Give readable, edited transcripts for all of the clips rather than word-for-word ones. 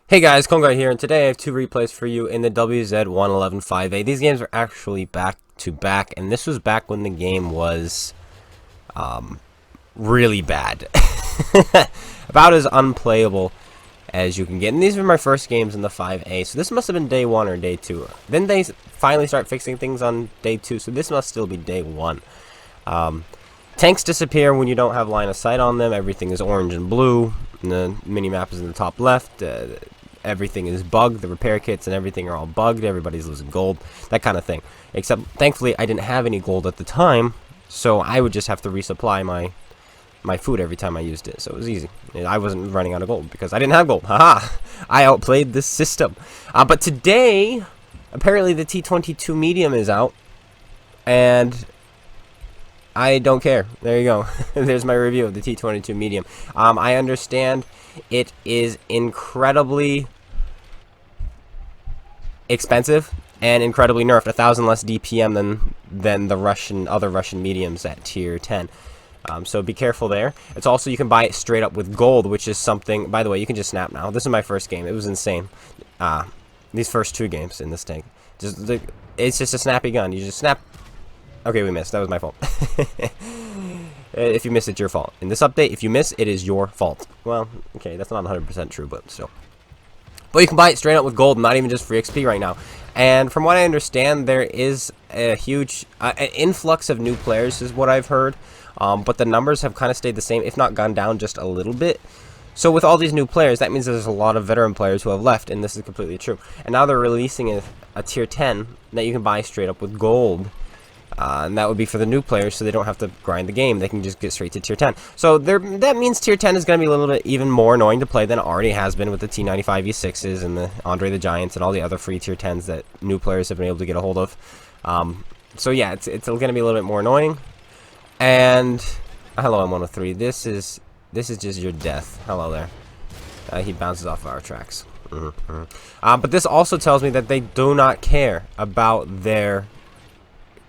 Hey guys, Kongai here, and today I have two replays for you in the WZ1115A. These games are actually back to back, and this was back when the game was really bad. About as unplayable as you can get. And these were my first games in the 5A, so this must have been day 1 or day 2. Then they finally start fixing things on day 2, so this must still be day 1. Tanks disappear when you don't have line of sight on them. Everything is orange and blue. And the mini-map is in the top left. Everything is bugged. The repair kits and everything are all bugged. Everybody's losing gold. That kind of thing. Except, thankfully, I didn't have any gold at the time, so I would just have to resupply my food every time I used it. So it was easy. I wasn't running out of gold because I didn't have gold. Haha! I outplayed this system. But today, apparently the T-22 medium is out. And I don't care. There you go. There's my review of the T-22 medium. I understand it is incredibly expensive and incredibly nerfed. 1,000 less DPM than the other Russian mediums at tier 10. So be careful there. It's also, you can buy it straight up with gold, which is something. By the way, you can just snap now. This is my first game. It was insane. These first 2 games in this tank. It's just a snappy gun. You just snap. Okay, we missed. That was my fault. If you miss, it's your fault. In this update, if you miss, it is your fault. Well, okay, that's not 100% true, but still. But you can buy it straight up with gold, not even just free XP right now. And from what I understand, there is a huge influx of new players, is what I've heard. But the numbers have kind of stayed the same, if not gone down just a little bit. So with all these new players, that means there's a lot of veteran players who have left, and this is completely true. And now they're releasing a tier 10 that you can buy straight up with gold. And that would be for the new players, so they don't have to grind the game. They can just get straight to tier 10. So that means tier 10 is going to be a little bit even more annoying to play than it already has been with the T95 E6s and the Andre the Giants and all the other free tier 10s that new players have been able to get a hold of. So yeah, it's going to be a little bit more annoying. And hello, M103. This is just your death. Hello there. He bounces off our tracks. But this also tells me that they do not care about their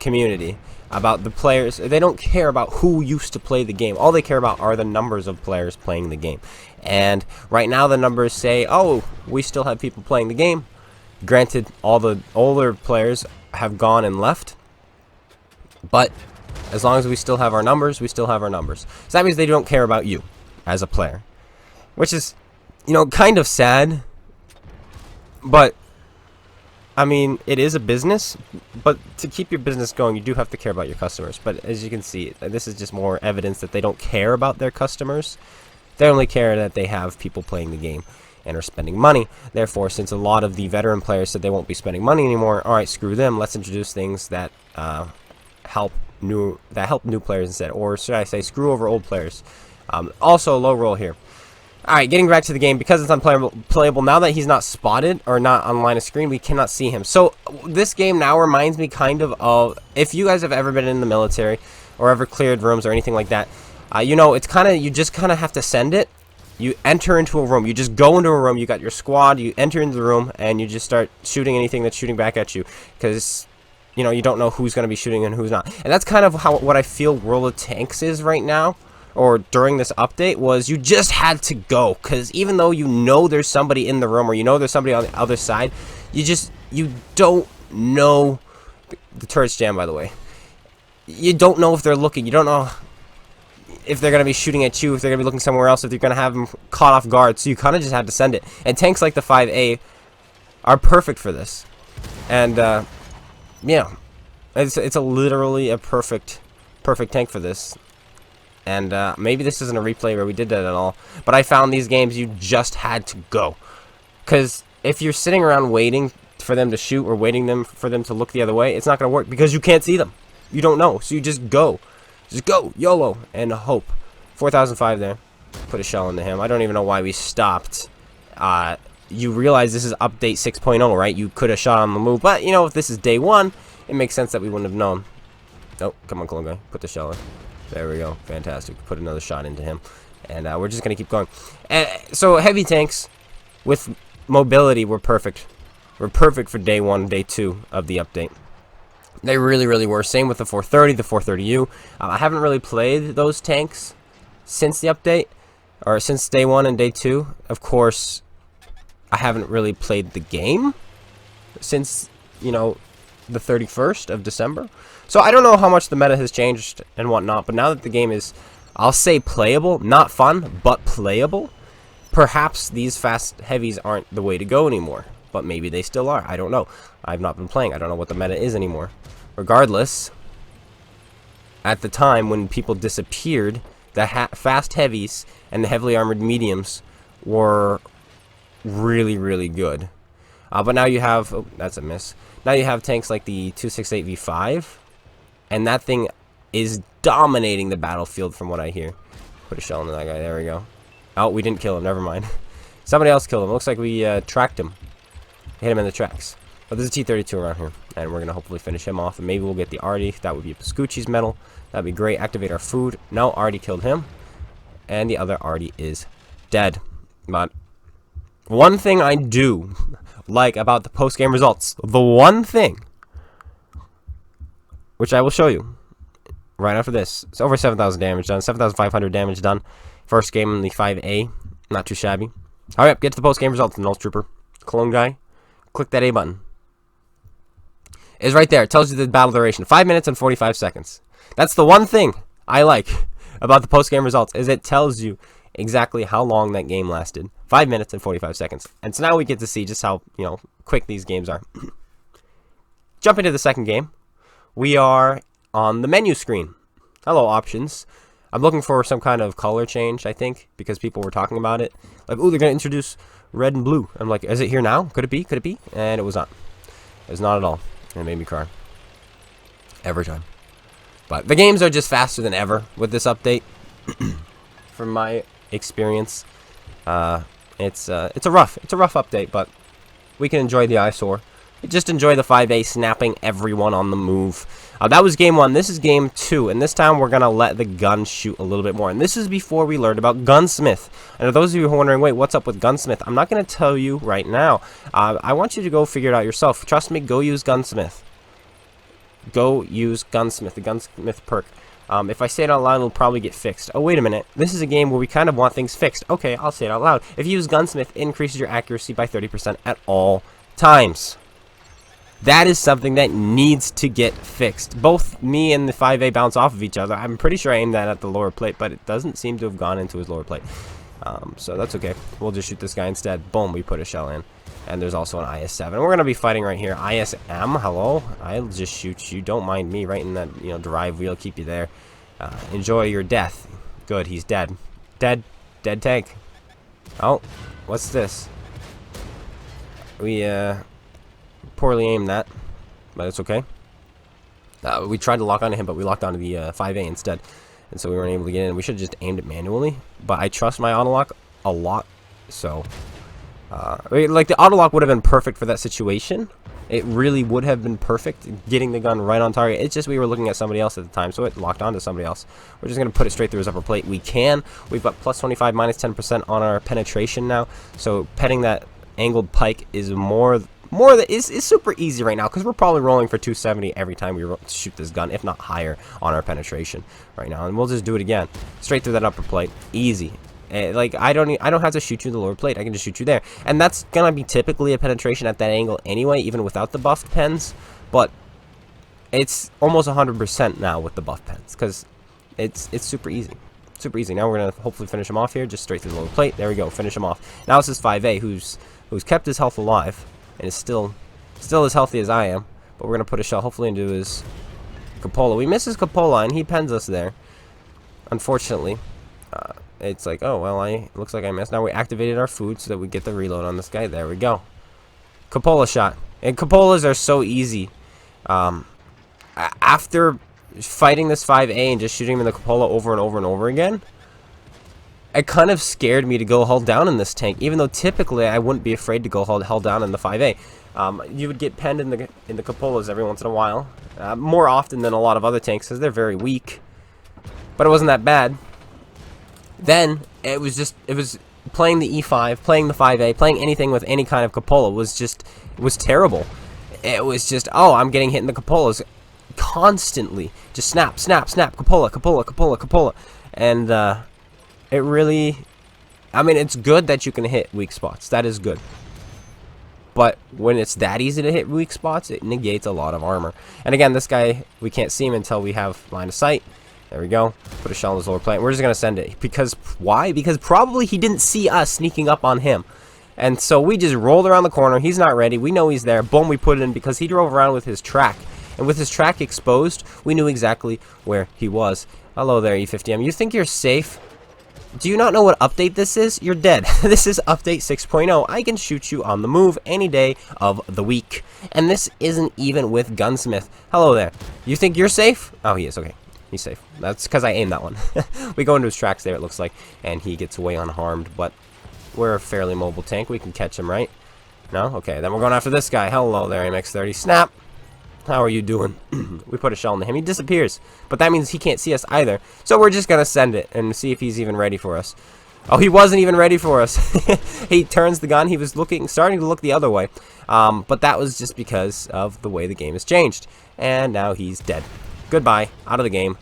community, about the players. They don't care about who used to play the game. All they care about are the numbers of players playing the game. And right now the numbers say, oh, we still have people playing the game. Granted, all the older players have gone and left, but as long as we still have our numbers, we still have our numbers. So that means they don't care about you as a player, which is, kind of sad. But I mean, it is a business, but to keep your business going, you do have to care about your customers. But as you can see, this is just more evidence that they don't care about their customers. They only care that they have people playing the game and are spending money. Therefore, since a lot of the veteran players said they won't be spending money anymore, all right, screw them. Let's introduce things that help new players instead, or should I say, screw over old players. Also, a low roll here. Alright, getting back to the game, because it's unplayable, now that he's not spotted, or not on line of screen, we cannot see him. So, this game now reminds me kind of, if you guys have ever been in the military, or ever cleared rooms, or anything like that, it's kind of, you just kind of have to send it. You enter into a room, you just go into a room, you got your squad, you enter into the room, and you just start shooting anything that's shooting back at you, because you don't know who's going to be shooting and who's not. And that's kind of what I feel World of Tanks is right now. Or during this update, was you just had to go, because even though there's somebody in the room, or there's somebody on the other side, you don't know. The turret's jammed, by the way. You don't know if they're looking. You don't know if they're going to be shooting at you, if they're going to be looking somewhere else, if you're going to have them caught off guard. So you kind of just had to send it. And tanks like the 5A are perfect for this. And yeah, it's literally a perfect tank for this. And maybe this isn't a replay where we did that at all, but I found these games you just had to go. Because if you're sitting around waiting for them to shoot, or waiting for them to look the other way, it's not going to work, because you can't see them. You don't know, so you just go. Just go, YOLO, and hope. 4005 there. Put a shell into him. I don't even know why we stopped. You realize this is update 6.0, right? You could have shot on the move, but, if this is day 1, it makes sense that we wouldn't have known. Oh, come on, clone guy. Put the shell in. There we go. Fantastic. Put another shot into him. And we're just going to keep going. So heavy tanks with mobility were perfect. Were perfect for day 1, day 2 of the update. They really, really were. Same with the 430, the 430U. I haven't really played those tanks since the update, or since day 1 and day 2. Of course, I haven't really played the game since, you know, the 31st of December. So I don't know how much the meta has changed and whatnot, but now that the game is, I'll say playable, not fun, but playable, perhaps these fast heavies aren't the way to go anymore. But maybe they still are. I don't know. I've not been playing. I don't know what the meta is anymore. Regardless, at the time when people disappeared, the fast heavies and the heavily armored mediums were really, really good. But now you have... Oh, that's a miss. Now you have tanks like the 268V5, and that thing is dominating the battlefield from what I hear. Put a shell into that guy. There we go. Oh, we didn't kill him. Never mind. Somebody else killed him. Looks like we tracked him. Hit him in the tracks. But there's a T-32 around here, and we're going to hopefully finish him off, and maybe we'll get the Artie. That would be Pascucci's medal. That'd be great. Activate our food. No, Artie killed him, and the other Artie is dead. But one thing I do like about the post-game results, the one thing, which I will show you right after this, it's over 7,000 damage done, 7,500 damage done. First game in the 5A, not too shabby. Hurry up, get to the post-game results, Nulse Trooper. Clone guy, click that A button. It's right there. It tells you the battle duration, 5 minutes and 45 seconds. That's the one thing I like about the post-game results, is it tells you exactly how long that game lasted. 5 minutes and 45 seconds. And so now we get to see just how, you know, quick these games are. Jump into the second game. We are on the menu screen. Hello, options. I'm looking for some kind of color change, I think, because people were talking about it. Like, ooh, they're going to introduce red and blue. I'm like, is it here now? Could it be? Could it be? And it was not. It was not at all. And it made me cry. Every time. But the games are just faster than ever with this update. From my experience. It's a rough update, but we can enjoy the eyesore. Just enjoy the 5A snapping everyone on the move. That was game 1. This is game 2, and this time we're gonna let the gun shoot a little bit more. And this is before we learned about Gunsmith. And for those of you who are wondering, wait, what's up with Gunsmith? I'm not gonna tell you right now. I want you to go figure it out yourself. Trust me, go use Gunsmith. Go use Gunsmith, the Gunsmith perk. If I say it out loud, it'll probably get fixed. Oh, wait a minute. This is a game where we kind of want things fixed. Okay, I'll say it out loud. If you use Gunsmith, it increases your accuracy by 30% at all times. That is something that needs to get fixed. Both me and the 5A bounce off of each other. I'm pretty sure I aimed that at the lower plate, but it doesn't seem to have gone into his lower plate. So that's okay. We'll just shoot this guy instead. Boom, we put a shell in. And there's also an IS-7. We're going to be fighting right here. ISM, hello? I'll just shoot you. Don't mind me. Right in that, you know, drive wheel. Keep you there. Enjoy your death. Good, he's dead. Dead tank. Oh, what's this? We, poorly aimed that, but it's okay. We tried to lock onto him, but we locked onto the 5A instead, and so we weren't able to get in. We should have just aimed it manually, but I trust my auto-lock a lot, so like the auto-lock would have been perfect for that situation. It really would have been perfect, getting the gun right on target. It's just we were looking at somebody else at the time, so it locked onto somebody else. We're just going to put it straight through his upper plate. We can. We've got plus 25, minus 10% on our penetration now, so petting that angled pike is is super easy right now, because we're probably rolling for 270 every time we shoot this gun, if not higher, on our penetration right now. And we'll just do it again, straight through that upper plate, easy. Like I don't have to shoot you in the lower plate. I can just shoot you there, and that's gonna be typically a penetration at that angle anyway, even without the buffed pens. But it's almost 100% now with the buff pens, because it's super easy. Super easy. Now we're gonna hopefully finish him off here, just straight through the lower plate. There we go, finish him off. Now this is 5A, who's kept his health alive and is still as healthy as I am. But we're gonna put a shell hopefully into his cupola. We miss his cupola and he pens us there. Unfortunately, it's like, oh well, looks like I missed. Now we activated our food so that we get the reload on this guy. There we go. Cupola shot. And cupolas are so easy. After fighting this 5A and just shooting him in the cupola over and over and over again, it kind of scared me to go hull down in this tank, even though typically I wouldn't be afraid to go hull down in the 5A. You would get penned in the cupolas every once in a while, more often than a lot of other tanks because they're very weak. But it wasn't that bad. Then it was playing the E5, playing the 5A, playing anything with any kind of cupola was terrible. It was just, oh, I'm getting hit in the cupolas constantly. Just snap, snap, snap, cupola, cupola, cupola, cupola. And it really, I mean, it's good that you can hit weak spots. That is good. but when it's that easy to hit weak spots, it negates a lot of armor. And again, this guy, we can't see him until we have line of sight. There we go. Put a shell in his lower plate. We're just going to send it. Because, why? Because probably he didn't see us sneaking up on him. And so we just rolled around the corner. He's not ready. We know he's there. Boom, we put it in because he drove around with his track. And with his track exposed, we knew exactly where he was. Hello there, E50M. You think you're safe? Do you not know what update this is? You're dead. This is update 6.0. I can shoot you on the move any day of the week. And this isn't even with Gunsmith. Hello there. You think you're safe? Oh, he is. Okay. He's safe. That's because I aimed that one. We go into his tracks there, it looks like, and he gets away unharmed, but we're a fairly mobile tank. We can catch him, right? No? Okay, then we're going after this guy. Hello there, MX-30. Snap! How are you doing? We put a shell into him. He disappears, but that means he can't see us either. So we're just going to send it and see if he's even ready for us. Oh, he wasn't even ready for us. He turns the gun. He was starting to look the other way, but that was just because of the way the game has changed. And now he's dead. Goodbye. Out of the game.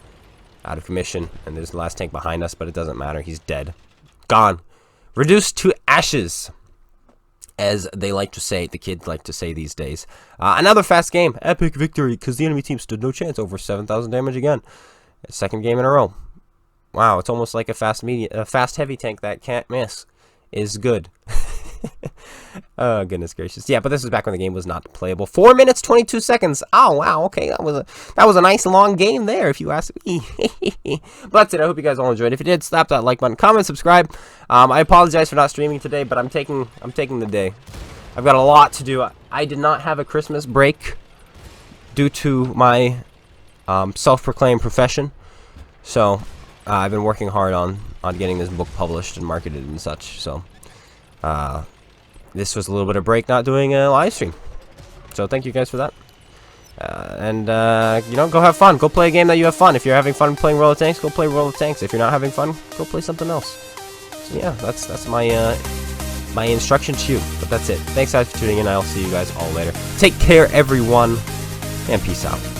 Out of commission. And there's the last tank behind us, but it doesn't matter. He's dead. Gone. Reduced to ashes. As they like to say, the kids like to say these days. Another fast game. Epic victory, because the enemy team stood no chance. Over 7,000 damage again. Second game in a row. Wow, it's almost like a fast heavy tank that can't miss. Is good. Oh, goodness gracious. Yeah, but this is back when the game was not playable. 4 minutes, 22 seconds. Oh, wow. Okay, that was a nice long game there, if you ask me. But that's it. I hope you guys all enjoyed. If you did, slap that like button, comment, subscribe. I apologize for not streaming today, but I'm taking the day. I've got a lot to do. I did not have a Christmas break due to my self-proclaimed profession. So, I've been working hard on getting this book published and marketed and such. So, this was a little bit of break not doing a live stream. So thank you guys for that. You know, go have fun. Go play a game that you have fun. If you're having fun playing World of Tanks, go play World of Tanks. If you're not having fun, go play something else. So yeah, that's my my instruction to you. But that's it. Thanks guys for tuning in. I'll see you guys all later. Take care, everyone, and peace out.